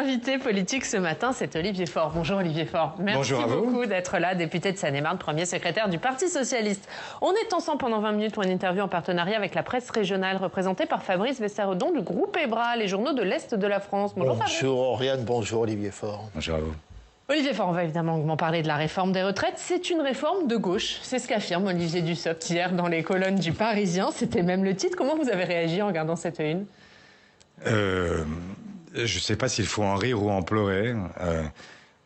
invité politique ce matin, c'est Olivier Faure. Bonjour Olivier Faure. Merci beaucoup d'être là, député de Seine-et-Marne, premier secrétaire du Parti Socialiste. On est ensemble pendant 20 minutes pour une interview en partenariat avec la presse régionale, représentée par Fabrice Vestarodon du groupe EBRA, les journaux de l'Est de la France. Bonjour Fabrice. Bonjour Oriane, bonjour Olivier Faure. Bonjour à vous. Olivier Faure, on va évidemment parler de la réforme des retraites. C'est une réforme de gauche, c'est ce qu'affirme Olivier Dussopt hier dans les colonnes du Parisien. C'était même le titre. Comment vous avez réagi en regardant cette une ? Je ne sais pas s'il faut en rire ou en pleurer.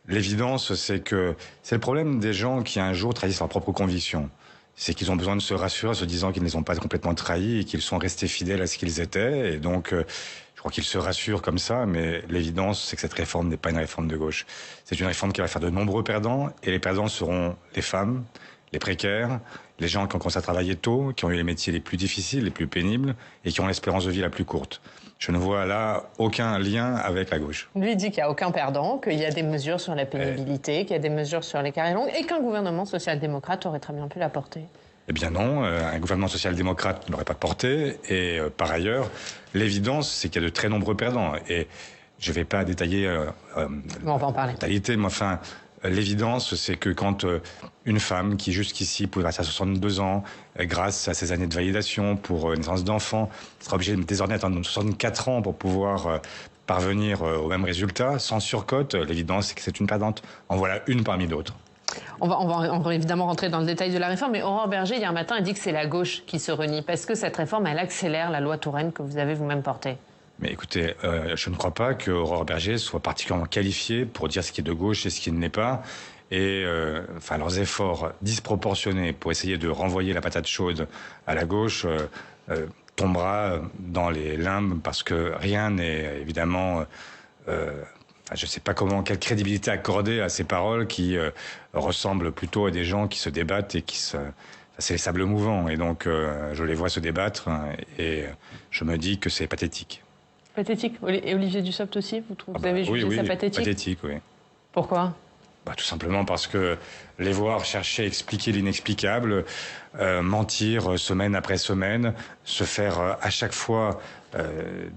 L'évidence, c'est que c'est le problème des gens qui un jour trahissent leurs propres convictions. C'est qu'ils ont besoin de se rassurer en se disant qu'ils ne les ont pas complètement trahis et qu'ils sont restés fidèles à ce qu'ils étaient. Et donc, je crois qu'ils se rassurent comme ça, mais l'évidence, c'est que cette réforme n'est pas une réforme de gauche. C'est une réforme qui va faire de nombreux perdants, et les perdants seront les femmes, les précaires, les gens qui ont commencé à travailler tôt, qui ont eu les métiers les plus difficiles, les plus pénibles, et qui ont l'espérance de vie la plus courte. Je ne vois là aucun lien avec la gauche. Lui il dit qu'il n'y a aucun perdant, qu'il y a des mesures sur la pénibilité, qu'il y a des mesures sur les carrières longues, et qu'un gouvernement social-démocrate aurait très bien pu la porter. Eh bien non, un gouvernement social-démocrate ne l'aurait pas porté. Et par ailleurs, l'évidence, c'est qu'il y a de très nombreux perdants. Et je ne vais pas détailler on va en parler. Totalité, mais enfin, l'évidence, c'est que quand une femme qui jusqu'ici pouvait passer à 62 ans, grâce à ses années de validation pour naissance d'enfants, sera obligée de désormais attendre 64 ans pour pouvoir parvenir au même résultat, sans surcote, l'évidence, c'est que c'est une perdante. En voilà une parmi d'autres. On va évidemment rentrer dans le détail de la réforme, mais Aurore Bergé, hier matin, a dit que c'est la gauche qui se renie, parce que cette réforme, elle accélère la loi Touraine que vous avez vous-même portée. Mais écoutez, je ne crois pas qu'Aurore Bergé soit particulièrement qualifiée pour dire ce qui est de gauche et ce qui ne l'est pas. Et enfin, leurs efforts disproportionnés pour essayer de renvoyer la patate chaude à la gauche tombera dans les limbes, parce que rien n'est évidemment... je ne sais pas quelle crédibilité accorder à ces paroles qui ressemblent plutôt à des gens qui se débattent et c'est les sables mouvants. Et donc, je les vois se débattre et je me dis que c'est pathétique. Pathétique. Et Olivier Dussopt aussi, vous avez jugé ça pathétique ? Pathétique, oui. Pourquoi ? Tout simplement parce que les voir chercher à expliquer l'inexplicable, mentir semaine après semaine, se faire à chaque fois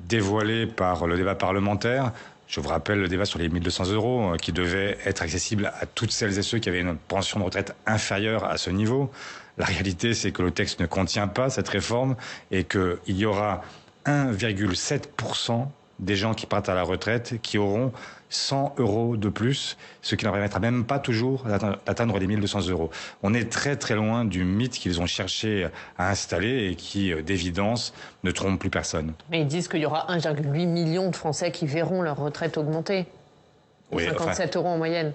dévoiler par le débat parlementaire. Je vous rappelle le débat sur les 1 200 € qui devait être accessible à toutes celles et ceux qui avaient une pension de retraite inférieure à ce niveau. La réalité, c'est que le texte ne contient pas cette réforme et qu'il y aura 1,7% des gens qui partent à la retraite qui auront 100 € de plus, ce qui ne leur permettra même pas toujours d'atteindre les 1 200 €. On est très très loin du mythe qu'ils ont cherché à installer et qui, d'évidence, ne trompe plus personne. Mais ils disent qu'il y aura 1,8 million de Français qui verront leur retraite augmenter. Oui, 57 € en moyenne.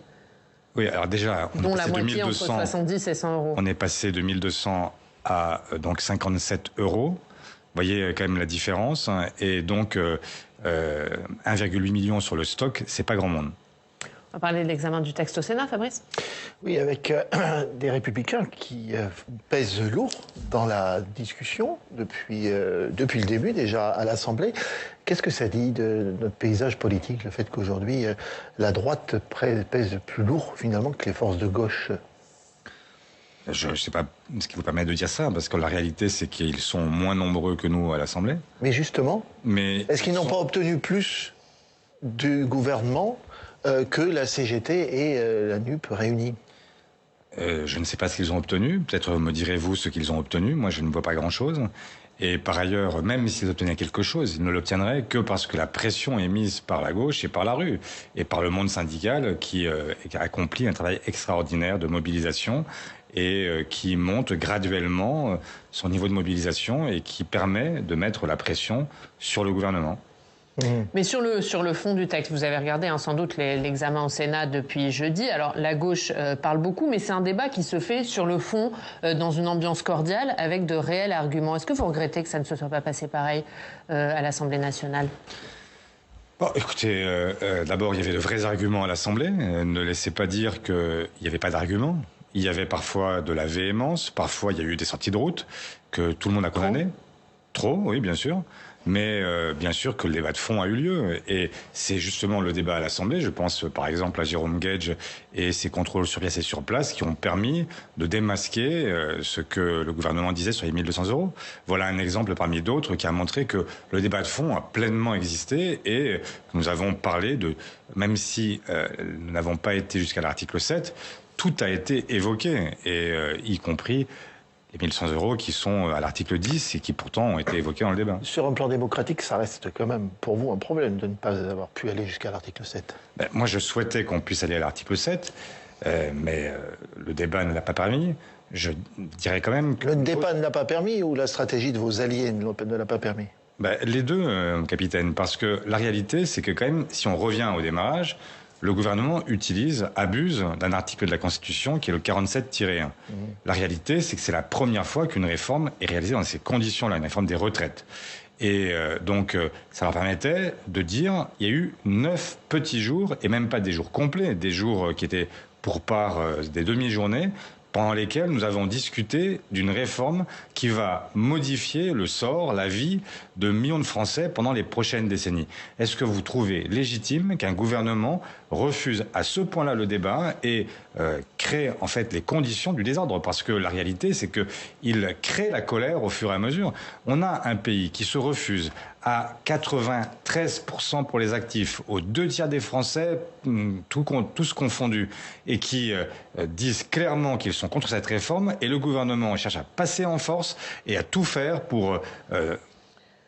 Oui, alors déjà, dont la moitié entre 70 et 100 €. On est passé de 1 200 à donc 57 €. Vous voyez quand même la différence. Et donc, 1,8 million sur le stock, c'est pas grand monde. On va parler de l'examen du texte au Sénat, Fabrice ? Oui, avec des républicains qui pèsent lourd dans la discussion depuis le début déjà à l'Assemblée. Qu'est-ce que ça dit de notre paysage politique, le fait qu'aujourd'hui la droite pèse plus lourd finalement que les forces de gauche ? Je ne sais pas ce qui vous permet de dire ça, parce que la réalité, c'est qu'ils sont moins nombreux que nous à l'Assemblée. Mais justement, est-ce qu'ils n'ont pas obtenu plus du gouvernement que la CGT et la NUP réunies ? Je ne sais pas ce qu'ils ont obtenu. Peut-être me direz-vous ce qu'ils ont obtenu. Moi, je ne vois pas grand-chose. Et par ailleurs, même s'ils obtenaient quelque chose, ils ne l'obtiendraient que parce que la pression est mise par la gauche et par la rue, et par le monde syndical qui accomplit un travail extraordinaire de mobilisation et qui monte graduellement son niveau de mobilisation et qui permet de mettre la pression sur le gouvernement. Mais sur le fond du texte, vous avez regardé sans doute l'examen au Sénat depuis jeudi. Alors la gauche parle beaucoup, mais c'est un débat qui se fait sur le fond, dans une ambiance cordiale, avec de réels arguments. Est-ce que vous regrettez que ça ne se soit pas passé pareil à l'Assemblée nationale ? Bon, écoutez, d'abord, il y avait de vrais arguments à l'Assemblée. Ne laissez pas dire qu'il n'y avait pas d'arguments. Il y avait parfois de la véhémence, parfois il y a eu des sorties de route que tout le monde a condamnées. Trop, oui, bien sûr. mais bien sûr que le débat de fond a eu lieu. Et c'est justement le débat à l'Assemblée, je pense par exemple à Jérôme Guedj et ses contrôles sur pièce et sur place, qui ont permis de démasquer ce que le gouvernement disait sur les 1200 €. Voilà un exemple parmi d'autres qui a montré que le débat de fond a pleinement existé et nous avons parlé de, même si nous n'avons pas été jusqu'à l'article 7, tout a été évoqué, et y compris les 1100 € qui sont à l'article 10 et qui pourtant ont été évoqués dans le débat. Sur un plan démocratique, ça reste quand même pour vous un problème de ne pas avoir pu aller jusqu'à l'article 7. Moi, je souhaitais qu'on puisse aller à l'article 7, mais le débat ne l'a pas permis. Je dirais quand même que... Le débat ne l'a pas permis ou la stratégie de vos alliés ne l'a pas permis? Les deux, capitaine, parce que la réalité, c'est que quand même, si on revient au démarrage, le gouvernement abuse d'un article de la Constitution qui est le 47-1. La réalité, c'est que c'est la première fois qu'une réforme est réalisée dans ces conditions-là, une réforme des retraites. Et donc, ça leur permettait de dire, il y a eu 9 petits jours, et même pas des jours complets, des jours qui étaient pour part des demi-journées, pendant lesquels nous avons discuté d'une réforme qui va modifier le sort, la vie de millions de Français pendant les prochaines décennies. Est-ce que vous trouvez légitime qu'un gouvernement refuse à ce point-là le débat et crée en fait les conditions du désordre? Parce que la réalité, c'est qu'il crée la colère au fur et à mesure. On a un pays qui se refuse à 93% pour les actifs, aux 2 tiers des Français, tous confondus, et qui disent clairement qu'ils sont contre cette réforme, et le gouvernement cherche à passer en force et à tout faire pour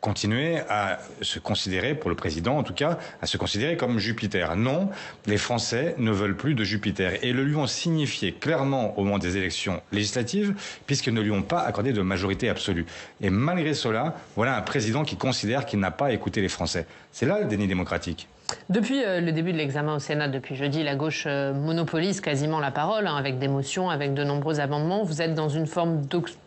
continuer à se considérer, pour le président en tout cas, à se considérer comme Jupiter. Non, les Français ne veulent plus de Jupiter et le lui ont signifié clairement au moment des élections législatives, puisqu'ils ne lui ont pas accordé de majorité absolue. Et malgré cela, voilà un président qui considère qu'il n'a pas écouté les Français. C'est là le déni démocratique. Depuis le début de l'examen au Sénat, depuis jeudi, la gauche monopolise quasiment la parole, avec des motions, avec de nombreux amendements. Vous êtes dans une forme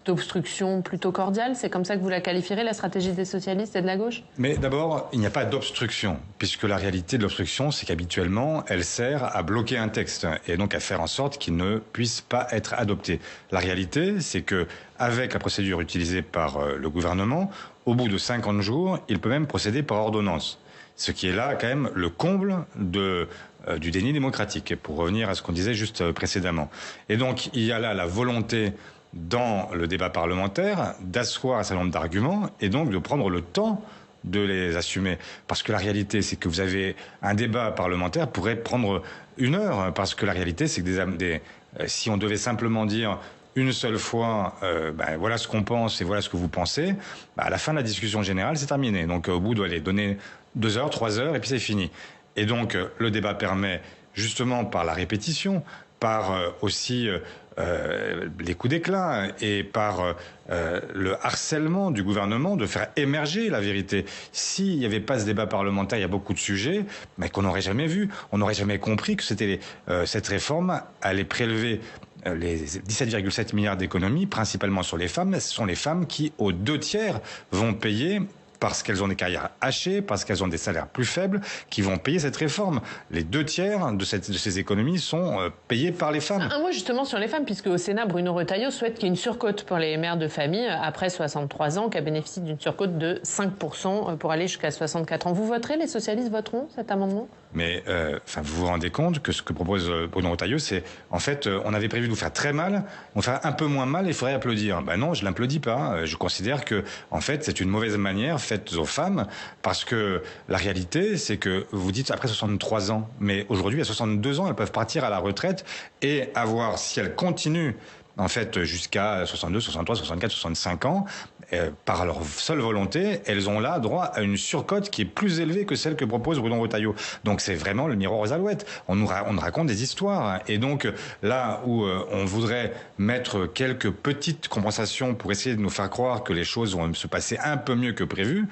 d'obstruction plutôt cordiale? C'est comme ça que vous la qualifierez, la stratégie des socialistes et de la gauche? Mais d'abord, il n'y a pas d'obstruction, puisque la réalité de l'obstruction, c'est qu'habituellement, elle sert à bloquer un texte, et donc à faire en sorte qu'il ne puisse pas être adopté. La réalité, c'est que avec la procédure utilisée par le gouvernement, au bout de 50 jours, il peut même procéder par ordonnance. Ce qui est là, quand même, le comble du déni démocratique, pour revenir à ce qu'on disait juste précédemment. Et donc, il y a là la volonté, dans le débat parlementaire, d'asseoir un certain nombre d'arguments, et donc de prendre le temps de les assumer. Parce que la réalité, c'est que vous avez un débat parlementaire pourrait prendre 1 heure, parce que la réalité, c'est que si on devait simplement dire une seule fois, voilà ce qu'on pense et voilà ce que vous pensez, à la fin de la discussion générale, c'est terminé. Donc au bout, doit aller donner 2 heures, 3 heures, et puis c'est fini. Et donc le débat permet, justement par la répétition, par aussi les coups d'éclat et par le harcèlement du gouvernement de faire émerger la vérité. S'il n'y avait pas ce débat parlementaire, il y a beaucoup de sujets, mais qu'on n'aurait jamais vu. On n'aurait jamais compris que cette réforme allait prélever les 17,7 milliards d'économies, principalement sur les femmes. Ce sont les femmes qui, aux 2 tiers, vont payer, parce qu'elles ont des carrières hachées, parce qu'elles ont des salaires plus faibles, qui vont payer cette réforme. Les 2 tiers de ces économies sont payés par les femmes. Un mot justement sur les femmes, puisque au Sénat, Bruno Retailleau souhaite qu'il y ait une surcote pour les mères de famille après 63 ans, qui bénéficient d'une surcote de 5% pour aller jusqu'à 64 ans. Vous voterez, les socialistes voteront cet amendement? Mais vous vous rendez compte que ce que propose Bruno Retailleau, c'est, en fait, on avait prévu de vous faire très mal, on va faire un peu moins mal et il faudrait applaudir. Non, je l'applaudis pas. Je considère que, en fait, c'est une mauvaise manière faite aux femmes, parce que la réalité, c'est que vous dites après 63 ans, mais aujourd'hui, à 62 ans, elles peuvent partir à la retraite et avoir, si elles continuent, en fait, jusqu'à 62, 63, 64, 65 ans, par leur seule volonté, elles ont là droit à une surcote qui est plus élevée que celle que propose Bruno Retailleau. Donc c'est vraiment le miroir aux alouettes. On nous raconte des histoires. Et donc là où on voudrait mettre quelques petites compensations pour essayer de nous faire croire que les choses vont se passer un peu mieux que prévu,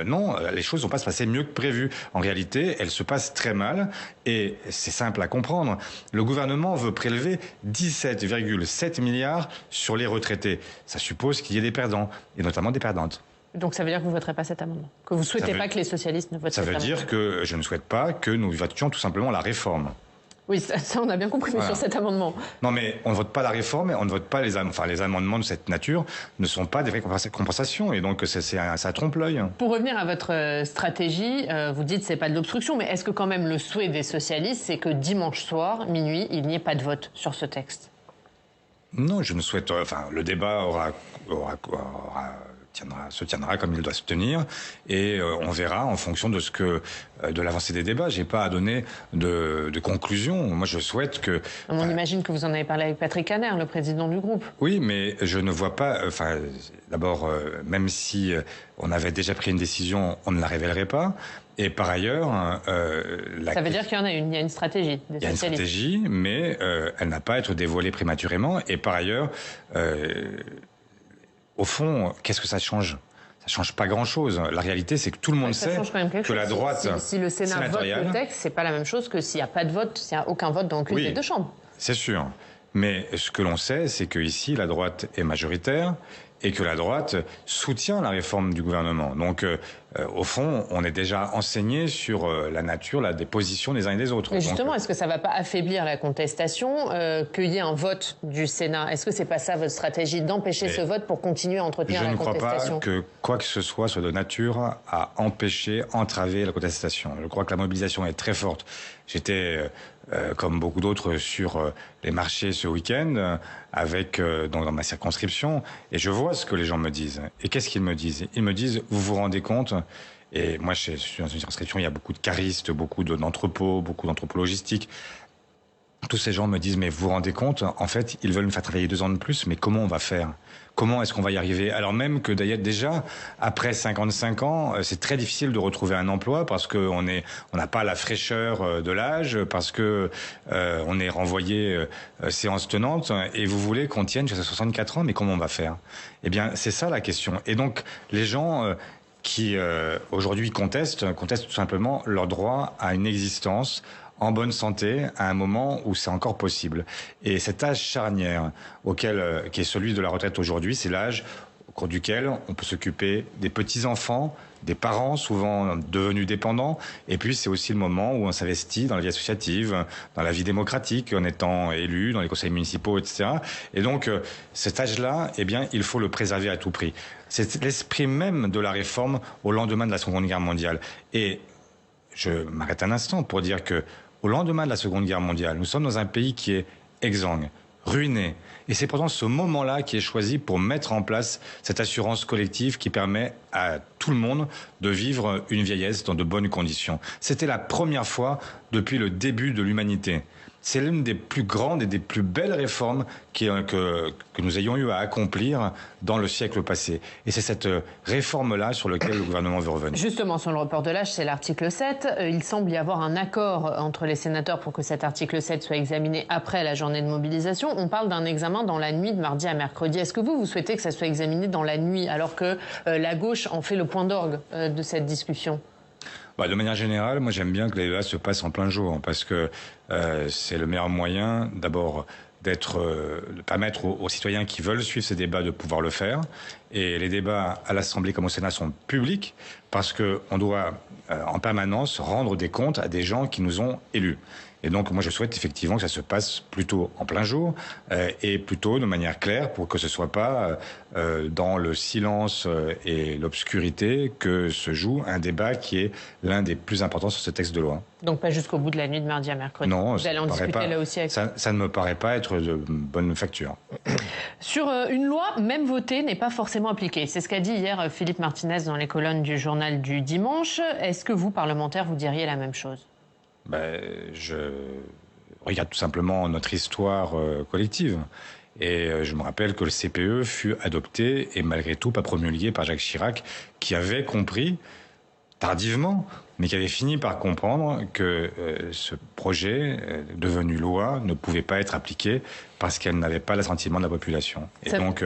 non, les choses ne vont pas se passer mieux que prévu. En réalité, elles se passent très mal et c'est simple à comprendre. Le gouvernement veut prélever 17,7 milliards sur les retraités. Ça suppose qu'il y ait des perdants et notamment des perdantes. Donc ça veut dire que vous ne voterez pas cet amendement? Que vous ne souhaitez pas que les socialistes ne votent cet amendement? Ça veut dire que je ne souhaite pas que nous votions tout simplement la réforme. Oui, ça on a bien compris, mais sur cet amendement. Non, mais on ne vote pas la réforme, et on ne vote pas les amendements de cette nature ne sont pas des vraies compensations, et donc ça trompe l'œil. Pour revenir à votre stratégie, vous dites que ce n'est pas de l'obstruction, mais est-ce que quand même le souhait des socialistes, c'est que dimanche soir, minuit, il n'y ait pas de vote sur ce texte? Non, je ne souhaite... le débat se tiendra comme il doit se tenir, et on verra en fonction de l'avancée des débats. J'ai pas à donner de conclusion. Moi, je souhaite que... On imagine que vous en avez parlé avec Patrick Kanner, le président du groupe. Oui, mais je ne vois pas... d'abord, même si on avait déjà pris une décision, on ne la révélerait pas. Et par ailleurs... ça veut dire qu'il y en a une, il y a une stratégie. Il y a une stratégie, mais elle n'a pas à être dévoilée prématurément. Et par ailleurs... au fond, qu'est-ce que ça change? Ça change pas grand-chose. La réalité, c'est que tout le monde sait que la droite si le Sénat vote le texte, c'est pas la même chose que s'il n'y a pas de vote, s'il n'y a aucun vote dans aucune des deux chambres. C'est sûr. Mais ce que l'on sait, c'est que ici, la droite est majoritaire et que la droite soutient la réforme du gouvernement. Donc, au fond, on est déjà enseigné sur la nature des positions des uns et des autres. Mais justement, est-ce que ça ne va pas affaiblir la contestation, qu'il y ait un vote du Sénat? Est-ce que ce n'est pas ça votre stratégie, d'empêcher ce vote pour continuer à entretenir la contestation? Je ne crois pas que quoi que ce soit de nature à empêcher, entraver la contestation. Je crois que la mobilisation est très forte. J'étais... comme beaucoup d'autres, sur les marchés ce week-end, dans ma circonscription, et je vois ce que les gens me disent. Et qu'est-ce qu'ils me disent? Ils me disent, vous vous rendez compte? Et moi, je suis dans une circonscription, il y a beaucoup de caristes, beaucoup d'entrepôts, beaucoup d'entrepôts logistiques. Tous ces gens me disent, mais vous vous rendez compte? En fait, ils veulent me faire travailler 2 ans de plus, mais comment on va faire? Comment est-ce qu'on va y arriver? Alors même que d'ailleurs déjà, après 55 ans, c'est très difficile de retrouver un emploi parce qu'on n'a pas la fraîcheur de l'âge, parce que on est renvoyé séance tenante, et vous voulez qu'on tienne jusqu'à 64 ans, mais comment on va faire? Eh bien, c'est ça la question. Et donc, les gens qui aujourd'hui contestent tout simplement leur droit à une existence en bonne santé à un moment où c'est encore possible. Et cet âge charnière qui est celui de la retraite aujourd'hui, c'est l'âge au cours duquel on peut s'occuper des petits-enfants, des parents souvent devenus dépendants, et puis c'est aussi le moment où on s'investit dans la vie associative, dans la vie démocratique, en étant élu dans les conseils municipaux, etc. Et donc cet âge-là, eh bien, il faut le préserver à tout prix. C'est l'esprit même de la réforme au lendemain de la Seconde Guerre mondiale. Et je m'arrête un instant pour dire que au lendemain de la Seconde Guerre mondiale, nous sommes dans un pays qui est exsangue, ruiné. Et c'est pourtant ce moment-là qui est choisi pour mettre en place cette assurance collective qui permet à tout le monde de vivre une vieillesse dans de bonnes conditions. C'était la première fois depuis le début de l'humanité. C'est l'une des plus grandes et des plus belles réformes que nous ayons eu à accomplir dans le siècle passé. Et c'est cette réforme-là sur laquelle le gouvernement veut revenir. Justement, sur le report de l'âge, c'est l'article 7. Il semble y avoir un accord entre les sénateurs pour que cet article 7 soit examiné après la journée de mobilisation. On parle d'un examen dans la nuit de mardi à mercredi. Est-ce que vous souhaitez que ça soit examiné dans la nuit, alors que la gauche en fait le point d'orgue de cette discussion? De manière générale, moi j'aime bien que les débats se passent en plein jour, parce que c'est le meilleur moyen, d'abord, de permettre aux citoyens qui veulent suivre ces débats de pouvoir le faire. Et les débats à l'Assemblée comme au Sénat sont publics, parce qu'on doit en permanence rendre des comptes à des gens qui nous ont élus. Et donc, moi, je souhaite effectivement que ça se passe plutôt en plein jour et plutôt de manière claire pour que ce soit pas dans le silence et l'obscurité que se joue un débat qui est l'un des plus importants sur ce texte de loi. Donc pas jusqu'au bout de la nuit de mardi à mercredi. Non, vous allez en discuter là aussi avec... ça ne me paraît pas être de bonne facture. Sur une loi, même votée, n'est pas forcément appliquée. C'est ce qu'a dit hier Philippe Martinez dans les colonnes du journal du dimanche. Est-ce que vous, parlementaire, vous diriez la même chose? Je regarde tout simplement notre histoire collective. Et je me rappelle que le CPE fut adopté et malgré tout pas promulgué par Jacques Chirac, qui avait compris, tardivement, mais qui avait fini par comprendre que ce projet, devenu loi, ne pouvait pas être appliqué parce qu'elle n'avait pas l'assentiment de la population. Et donc,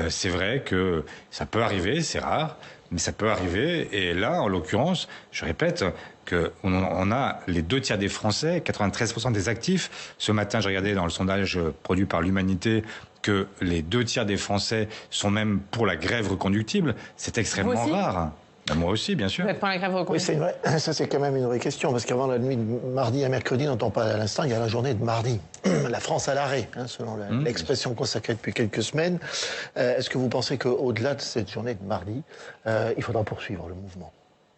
c'est vrai que ça peut arriver, c'est rare, mais ça peut arriver. Et là, en l'occurrence, je répète qu'on a les 2 tiers des Français, 93% des actifs. Ce matin, j'ai regardé dans le sondage produit par l'Humanité que les 2 tiers des Français sont même pour la grève reconductible. C'est extrêmement rare. Moi aussi, bien sûr. Vous êtes pour la grève reconduite? Oui, ça c'est quand même une vraie question, parce qu'avant la nuit de mardi à mercredi, dont on parle à l'instant, il y a la journée de mardi. La France à l'arrêt, selon l'expression consacrée depuis quelques semaines. Est-ce que vous pensez qu'au-delà de cette journée de mardi, il faudra poursuivre le mouvement?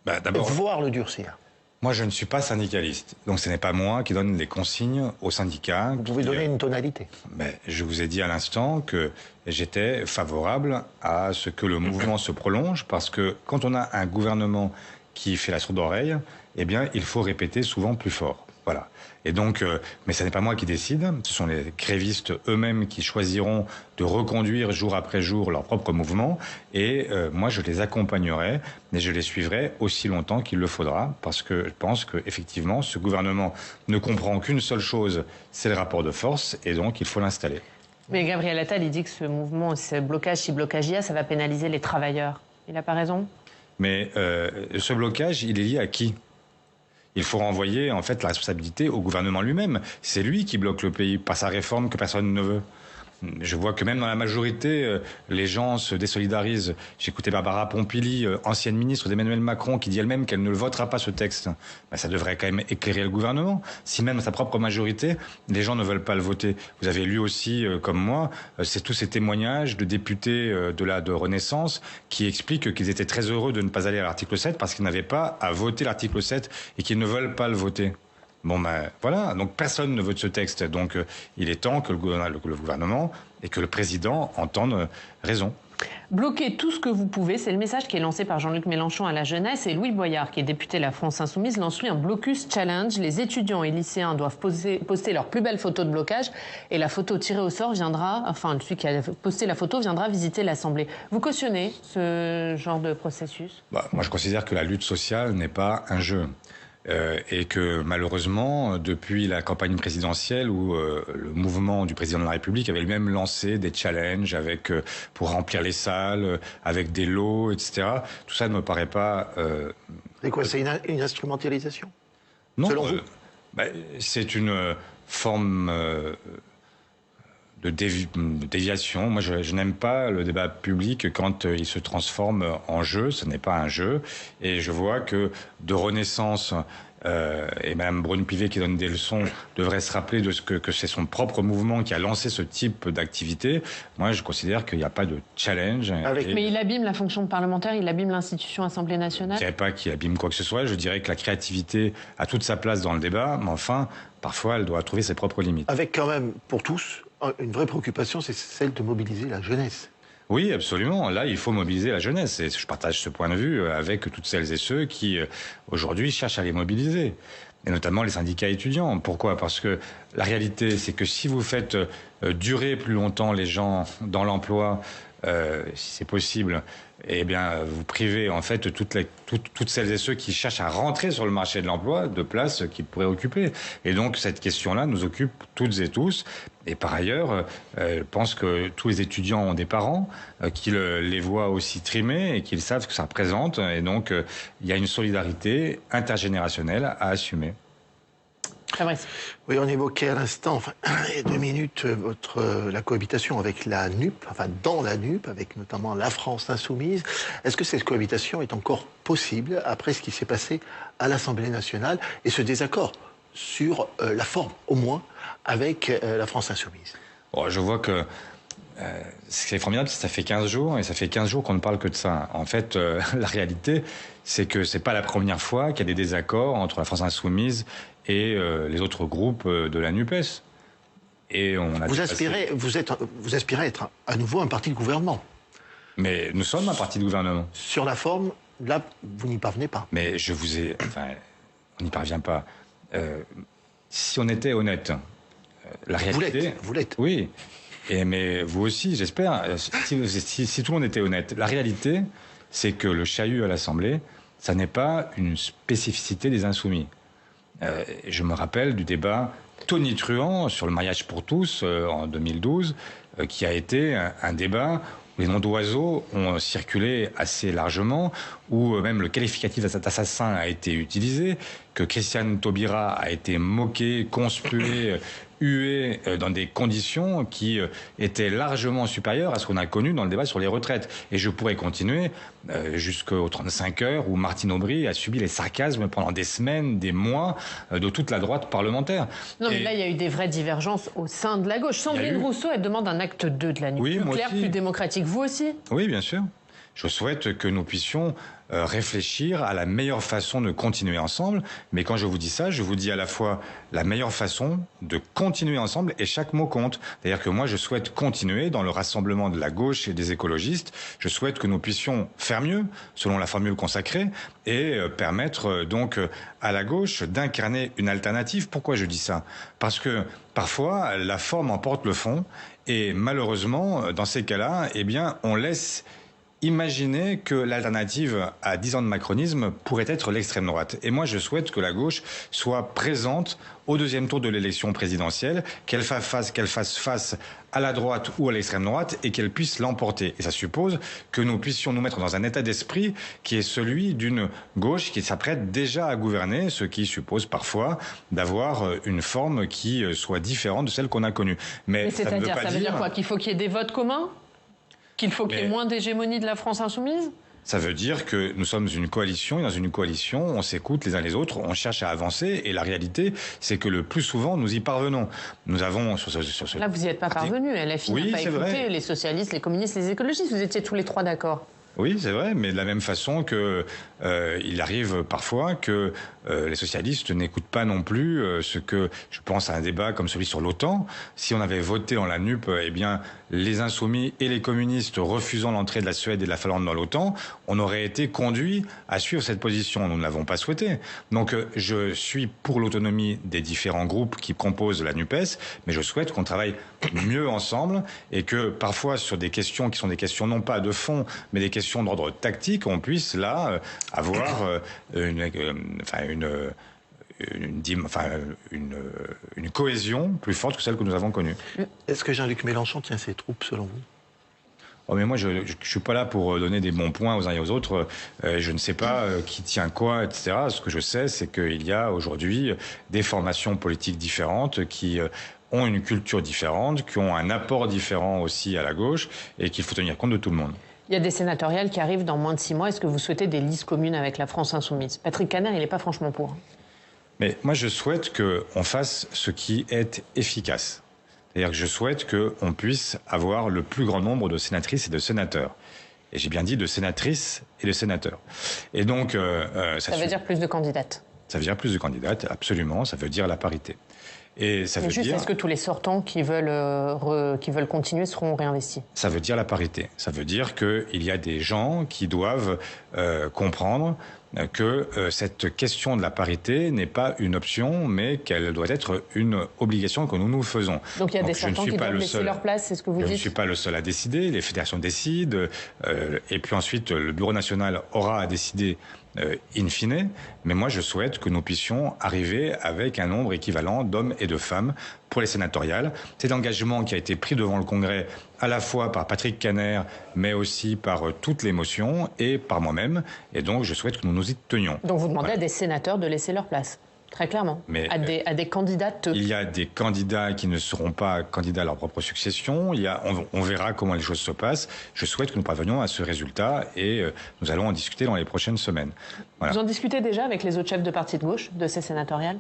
D'abord, voire le durcir? moi, je ne suis pas syndicaliste, donc ce n'est pas moi qui donne les consignes aux syndicats. Vous pouvez donner une tonalité. Mais je vous ai dit à l'instant que j'étais favorable à ce que le mouvement se prolonge, parce que quand on a un gouvernement qui fait la sourde oreille, eh bien, il faut répéter souvent plus fort. Voilà. Et donc, mais ce n'est pas moi qui décide, ce sont les grévistes eux-mêmes qui choisiront de reconduire jour après jour leur propre mouvement. Et moi, je les accompagnerai, mais je les suivrai aussi longtemps qu'il le faudra, parce que je pense qu'effectivement, ce gouvernement ne comprend qu'une seule chose, c'est le rapport de force, et donc il faut l'installer. Mais Gabriel Attal, il dit que ce mouvement, ce blocage, si blocage il y a, ça va pénaliser les travailleurs. Il n'a pas raison? Mais ce blocage, il est lié à qui ? Il faut renvoyer en fait la responsabilité au gouvernement lui-même. C'est lui qui bloque le pays par sa réforme que personne ne veut. Je vois que même dans la majorité, les gens se désolidarisent. J'ai écouté Barbara Pompili, ancienne ministre d'Emmanuel Macron, qui dit elle-même qu'elle ne votera pas ce texte. Ben, ça devrait quand même éclairer le gouvernement. Si même sa propre majorité, les gens ne veulent pas le voter. Vous avez lu aussi, comme moi, c'est tous ces témoignages de députés de Renaissance qui expliquent qu'ils étaient très heureux de ne pas aller à l'article 7 parce qu'ils n'avaient pas à voter l'article 7 et qu'ils ne veulent pas le voter. Bon ben voilà, donc personne ne veut de ce texte, donc il est temps que le gouvernement et que le président entendent raison. Bloquez tout ce que vous pouvez, c'est le message qui est lancé par Jean-Luc Mélenchon à la jeunesse, et Louis Boyard, qui est député de la France Insoumise, lance lui un blocus challenge. Les étudiants et lycéens doivent poster leur plus belle photo de blocage, et la photo tirée au sort viendra, enfin celui qui a posté la photo viendra visiter l'Assemblée. Vous cautionnez ce genre de processus? Moi je considère que la lutte sociale n'est pas un jeu. Et que malheureusement, depuis la campagne présidentielle où le mouvement du président de la République avait lui-même lancé des challenges avec pour remplir les salles, avec des lots, etc. Tout ça ne me paraît pas... C'est quoi, c'est une instrumentalisation? Non, selon vous? C'est une forme... de déviation. Moi, je n'aime pas le débat public quand il se transforme en jeu. Ce n'est pas un jeu. Et je vois que de Renaissance et Mme Braun-Pivet qui donne des leçons devrait se rappeler de ce que c'est son propre mouvement qui a lancé ce type d'activité. Moi, je considère qu'il n'y a pas de challenge. Mais il abîme la fonction de parlementaire, il abîme l'institution Assemblée nationale. Je ne dirais pas qu'il abîme quoi que ce soit. Je dirais que la créativité a toute sa place dans le débat, mais enfin, parfois, elle doit trouver ses propres limites. Avec quand même, pour tous, une vraie préoccupation, c'est celle de mobiliser la jeunesse. Oui, absolument. Là, il faut mobiliser la jeunesse. Et je partage ce point de vue avec toutes celles et ceux qui, aujourd'hui, cherchent à les mobiliser. Et notamment les syndicats étudiants. Pourquoi? Parce que la réalité, c'est que si vous faites durer plus longtemps les gens dans l'emploi, si c'est possible, eh bien, vous privez en fait toutes celles et ceux qui cherchent à rentrer sur le marché de l'emploi de places qu'ils pourraient occuper. Et donc, cette question-là nous occupe toutes et tous. Et par ailleurs, je pense que tous les étudiants ont des parents qui les voient aussi trimer et qu'ils savent ce que ça représente. Et donc, il y a une solidarité intergénérationnelle à assumer. Fabrice. Oui, on évoquait à l'instant, il y a 2 minutes, la cohabitation avec la NUP, enfin dans la NUP, avec notamment la France Insoumise. Est-ce que cette cohabitation est encore possible après ce qui s'est passé à l'Assemblée nationale et ce désaccord sur la forme, au moins, avec la France Insoumise? Bon, je vois que ce qui est formidable, c'est que ça fait 15 jours, et ça fait 15 jours qu'on ne parle que de ça. En fait, la réalité, c'est que c'est pas la première fois qu'il y a des désaccords entre la France Insoumise et les autres groupes de la NUPES. Et on a vous aspirez à être à nouveau un parti de gouvernement. Mais nous sommes un parti de gouvernement. Sur la forme, là, vous n'y parvenez pas. Mais je vous ai... Enfin, on n'y parvient pas. Si on était honnête, la réalité... Vous l'êtes. Oui. Mais vous aussi, j'espère. Si tout le monde était honnête. La réalité, c'est que le chahut à l'Assemblée, ça n'est pas une spécificité des Insoumis. Je me rappelle du débat tonitruant sur le mariage pour tous en 2012, qui a été un débat où les noms d'oiseaux ont circulé assez largement, où même le qualificatif d'assassin a été utilisé, que Christiane Taubira a été moquée, conspuée, hué dans des conditions qui étaient largement supérieures à ce qu'on a connu dans le débat sur les retraites. Et je pourrais continuer jusqu'aux 35 heures où Martine Aubry a subi les sarcasmes pendant des semaines, des mois de toute la droite parlementaire. Non, mais là, il y a eu des vraies divergences au sein de la gauche. Sandrine Rousseau, elle demande un acte 2 de la nucléaire, plus clair, plus démocratique. Vous aussi? Oui, bien sûr. Je souhaite que nous puissions réfléchir à la meilleure façon de continuer ensemble. Mais quand je vous dis ça, je vous dis à la fois la meilleure façon de continuer ensemble et chaque mot compte. C'est-à-dire que moi, je souhaite continuer dans le rassemblement de la gauche et des écologistes. Je souhaite que nous puissions faire mieux, selon la formule consacrée, et permettre donc à la gauche d'incarner une alternative. Pourquoi je dis ça? Parce que parfois, la forme emporte le fond. Et malheureusement, dans ces cas-là, eh bien, on laisse imaginer que l'alternative à 10 ans de macronisme pourrait être l'extrême droite. Et moi, je souhaite que la gauche soit présente au deuxième tour de l'élection présidentielle, qu'elle fasse face à la droite ou à l'extrême droite et qu'elle puisse l'emporter. Et ça suppose que nous puissions nous mettre dans un état d'esprit qui est celui d'une gauche qui s'apprête déjà à gouverner, ce qui suppose parfois d'avoir une forme qui soit différente de celle qu'on a connue. Mais c'est-à-dire, ça veut dire quoi? Qu'il faut qu'il y ait des votes communs? Qu'il faut qu'il y ait moins d'hégémonie de la France insoumise? Ça veut dire que nous sommes une coalition, et dans une coalition, on s'écoute les uns les autres, on cherche à avancer, et la réalité, c'est que le plus souvent, nous y parvenons. Nous avons sur ce... Là, vous n'y êtes pas parvenus. LFI n'a pas écouté les socialistes, les communistes, les écologistes. Vous étiez tous les trois d'accord. Oui, c'est vrai, mais de la même façon que il arrive parfois que les socialistes n'écoutent pas non plus ce que, je pense à un débat comme celui sur l'OTAN. Si on avait voté en la NUP, eh bien, les insoumis et les communistes refusant l'entrée de la Suède et de la Finlande dans l'OTAN, on aurait été conduits à suivre cette position. Nous ne l'avons pas souhaité. Donc, je suis pour l'autonomie des différents groupes qui composent la NUPES, mais je souhaite qu'on travaille mieux ensemble et que parfois sur des questions qui sont des questions non pas de fond, mais des questions d'ordre tactique, on puisse là avoir une cohésion plus forte que celle que nous avons connue. Est-ce que Jean-Luc Mélenchon tient ses troupes, selon vous? Oh, mais moi, je ne suis pas là pour donner des bons points aux uns et aux autres. Je ne sais pas qui tient quoi, etc. Ce que je sais, c'est qu'il y a aujourd'hui des formations politiques différentes qui ont une culture différente, qui ont un apport différent aussi à la gauche et qu'il faut tenir compte de tout le monde. Il y a des sénatoriales qui arrivent dans moins de 6 mois. Est-ce que vous souhaitez des listes communes avec la France insoumise? Patrick Kanner, il n'est pas franchement pour. Mais moi, je souhaite qu'on fasse ce qui est efficace. C'est-à-dire que je souhaite qu'on puisse avoir le plus grand nombre de sénatrices et de sénateurs. Et j'ai bien dit de sénatrices et de sénateurs. Et donc, ça veut dire plus de candidates. Ça veut dire plus de candidates, absolument. Ça veut dire la parité. Et ça veut dire... Est-ce que tous les sortants qui veulent continuer seront réinvestis? Ça veut dire la parité. Ça veut dire qu'il y a des gens qui doivent comprendre que cette question de la parité n'est pas une option, mais qu'elle doit être une obligation que nous nous faisons. Donc il y a des sortants qui doivent laisser leur place, c'est ce que vous dites? Je ne suis pas le seul à décider, les fédérations décident, et puis ensuite le Bureau national aura à décider in fine, mais moi je souhaite que nous puissions arriver avec un nombre équivalent d'hommes et de femmes pour les sénatoriales. C'est l'engagement qui a été pris devant le Congrès à la fois par Patrick Kanner, mais aussi par toutes les motions et par moi-même, et donc je souhaite que nous nous y tenions. Donc vous demandez à des sénateurs de laisser leur place? Très clairement. Mais à des candidates. Il y a des candidats qui ne seront pas candidats à leur propre succession. On verra comment les choses se passent. Je souhaite que nous parvenions à ce résultat et nous allons en discuter dans les prochaines semaines. Voilà. Vous en discutez déjà avec les autres chefs de partis de gauche de ces sénatoriales?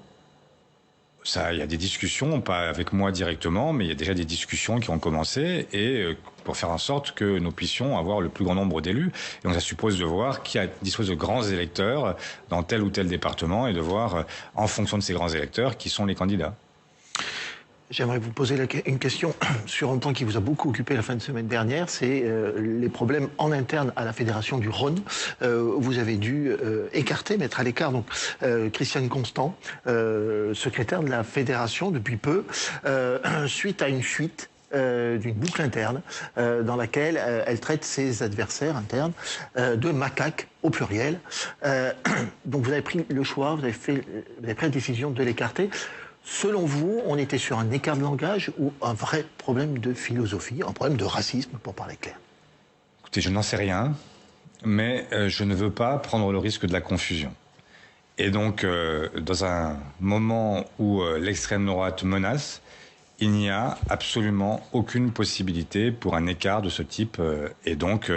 Il y a des discussions, pas avec moi directement, mais il y a déjà des discussions qui ont commencé et pour faire en sorte que nous puissions avoir le plus grand nombre d'élus. Et donc ça suppose de voir qui dispose de grands électeurs dans tel ou tel département et de voir, en fonction de ces grands électeurs, qui sont les candidats. J'aimerais vous poser une question sur un point qui vous a beaucoup occupé la fin de semaine dernière, c'est les problèmes en interne à la Fédération du Rhône. Vous avez dû mettre à l'écart donc Christiane Constant, secrétaire de la Fédération depuis peu, suite à une fuite d'une boucle interne dans laquelle elle traite ses adversaires internes de macaques au pluriel. Donc vous avez pris le choix, vous avez pris la décision de l'écarter. Selon vous, on était sur un écart de langage ou un vrai problème de philosophie, un problème de racisme, pour parler clair? Écoutez, je n'en sais rien, mais je ne veux pas prendre le risque de la confusion. Et donc, dans un moment où l'extrême droite menace, il n'y a absolument aucune possibilité pour un écart de ce type. Et donc,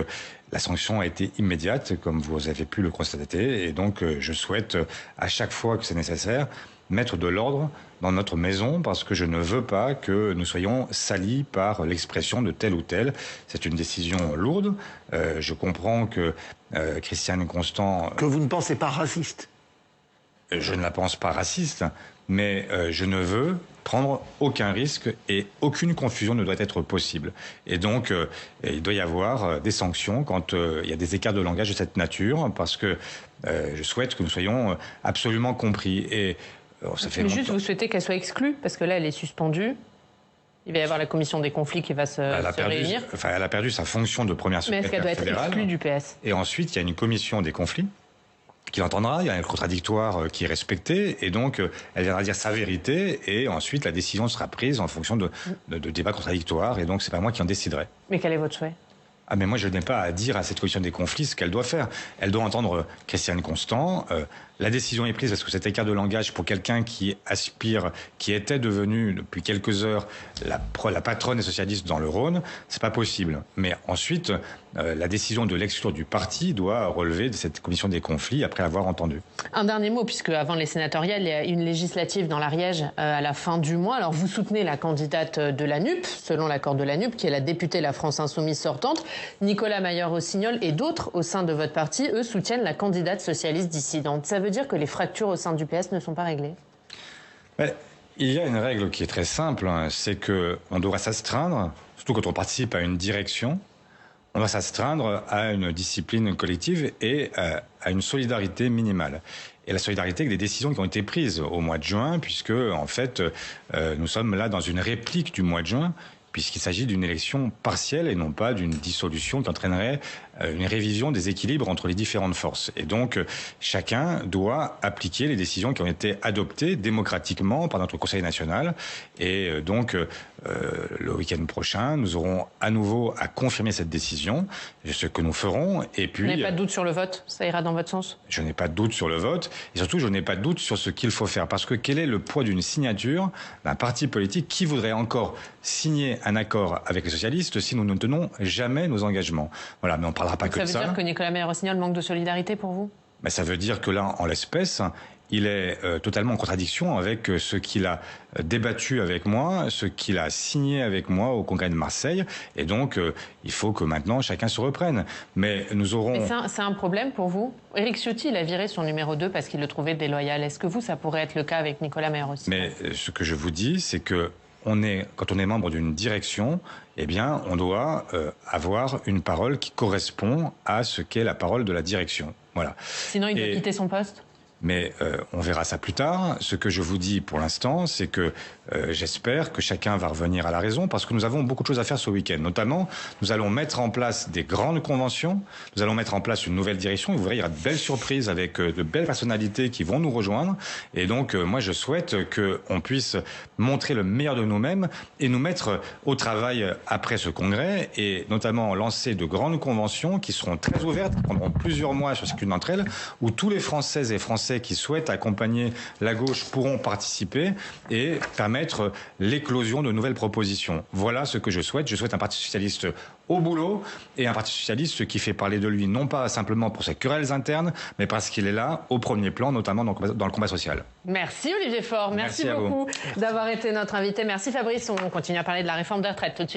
la sanction a été immédiate, comme vous avez pu le constater. Et donc, je souhaite, à chaque fois que c'est nécessaire, mettre de l'ordre dans notre maison, parce que je ne veux pas que nous soyons salis par l'expression de tel ou tel. C'est une décision lourde. Je comprends que Christiane Constant... Que vous ne pensez pas raciste? Je ne la pense pas raciste, mais je ne veux prendre aucun risque et aucune confusion ne doit être possible. Et donc, il doit y avoir des sanctions quand il y a des écarts de langage de cette nature, parce que je souhaite que nous soyons absolument compris. Et ça fait mais longtemps... juste, vous souhaitez qu'elle soit exclue, parce que là, elle est suspendue. Il va y avoir la commission des conflits qui va se réunir. Enfin, elle a perdu sa fonction de première secrétaire fédérale. Mais est-ce qu'elle doit être exclue du PS? Et ensuite, il y a une commission des conflits qui l'entendra, il y a un contradictoire qui est respecté, et donc elle viendra dire sa vérité, et ensuite la décision sera prise en fonction de débats contradictoires, et donc c'est pas moi qui en déciderai. Mais quel est votre souhait? Ah, mais moi je n'ai pas à dire à cette commission des conflits ce qu'elle doit faire. Elle doit entendre Christiane Constant. La décision est prise parce que cet écart de langage pour quelqu'un qui aspire, qui était devenu depuis quelques heures la patronne des socialistes dans le Rhône, c'est pas possible. Mais ensuite, la décision de l'exclure du parti doit relever de cette commission des conflits après l'avoir entendu. Un dernier mot, puisque avant les sénatoriales, il y a une législative dans l'Ariège à la fin du mois. Alors vous soutenez la candidate de la NUP, selon l'accord de la NUP, qui est la députée La France Insoumise sortante. Nicolas Mayer-Rossignol et d'autres au sein de votre parti, eux, soutiennent la candidate socialiste dissidente. Ça veut dire que les fractures au sein du PS ne sont pas réglées? Il y a une règle qui est très simple, c'est qu'on doit s'astreindre, surtout quand on participe à une direction, on doit s'astreindre à une discipline collective et à une solidarité minimale. Et la solidarité avec des décisions qui ont été prises au mois de juin, puisque en fait, nous sommes là dans une réplique du mois de juin, puisqu'il s'agit d'une élection partielle et non pas d'une dissolution qui entraînerait une révision des équilibres entre les différentes forces. Et donc, chacun doit appliquer les décisions qui ont été adoptées démocratiquement par notre Conseil national. Et donc, le week-end prochain, nous aurons à nouveau à confirmer cette décision, ce que nous ferons. Et puis, vous n'avez pas de doute sur le vote? Ça ira dans votre sens? Je n'ai pas de doute sur le vote. Et surtout, je n'ai pas de doute sur ce qu'il faut faire. Parce que quel est le poids d'une signature d'un parti politique qui voudrait encore signer un accord avec les socialistes si nous ne tenons jamais nos engagements? Voilà, mais on ne parlera pas que de ça. Ça veut dire que Nicolas Mayer-Rossignol manque de solidarité pour vous? Ben, ça veut dire que là, en l'espèce, il est totalement en contradiction avec ce qu'il a débattu avec moi, ce qu'il a signé avec moi au Congrès de Marseille. Et donc, il faut que maintenant, chacun se reprenne. Mais nous aurons... Mais c'est un problème pour vous? Éric Ciotti, il a viré son numéro 2 parce qu'il le trouvait déloyal. Est-ce que vous, ça pourrait être le cas avec Nicolas Mayer-Rossignol? Mais ce que je vous dis, c'est que quand on est membre d'une direction, eh bien, on doit avoir une parole qui correspond à ce qu'est la parole de la direction. Voilà. Sinon, il doit quitter son poste? Mais on verra ça plus tard. Ce que je vous dis pour l'instant, c'est que j'espère que chacun va revenir à la raison, parce que nous avons beaucoup de choses à faire ce week-end. Notamment, nous allons mettre en place des grandes conventions, nous allons mettre en place une nouvelle direction, et vous verrez, il y aura de belles surprises avec de belles personnalités qui vont nous rejoindre. Et donc, moi, je souhaite qu'on puisse montrer le meilleur de nous-mêmes et nous mettre au travail après ce congrès, et notamment lancer de grandes conventions qui seront très ouvertes, qui prendront plusieurs mois sur chacune d'entre elles, où tous les Françaises et Français qui souhaitent accompagner la gauche pourront participer et permettre l'éclosion de nouvelles propositions. Voilà ce que je souhaite. Je souhaite un parti socialiste au boulot et un parti socialiste qui fait parler de lui, non pas simplement pour ses querelles internes, mais parce qu'il est là au premier plan, notamment dans le combat social. Merci Olivier Faure, merci beaucoup d'avoir été notre invité. Merci Fabrice, on continue à parler de la réforme des retraites tout de suite.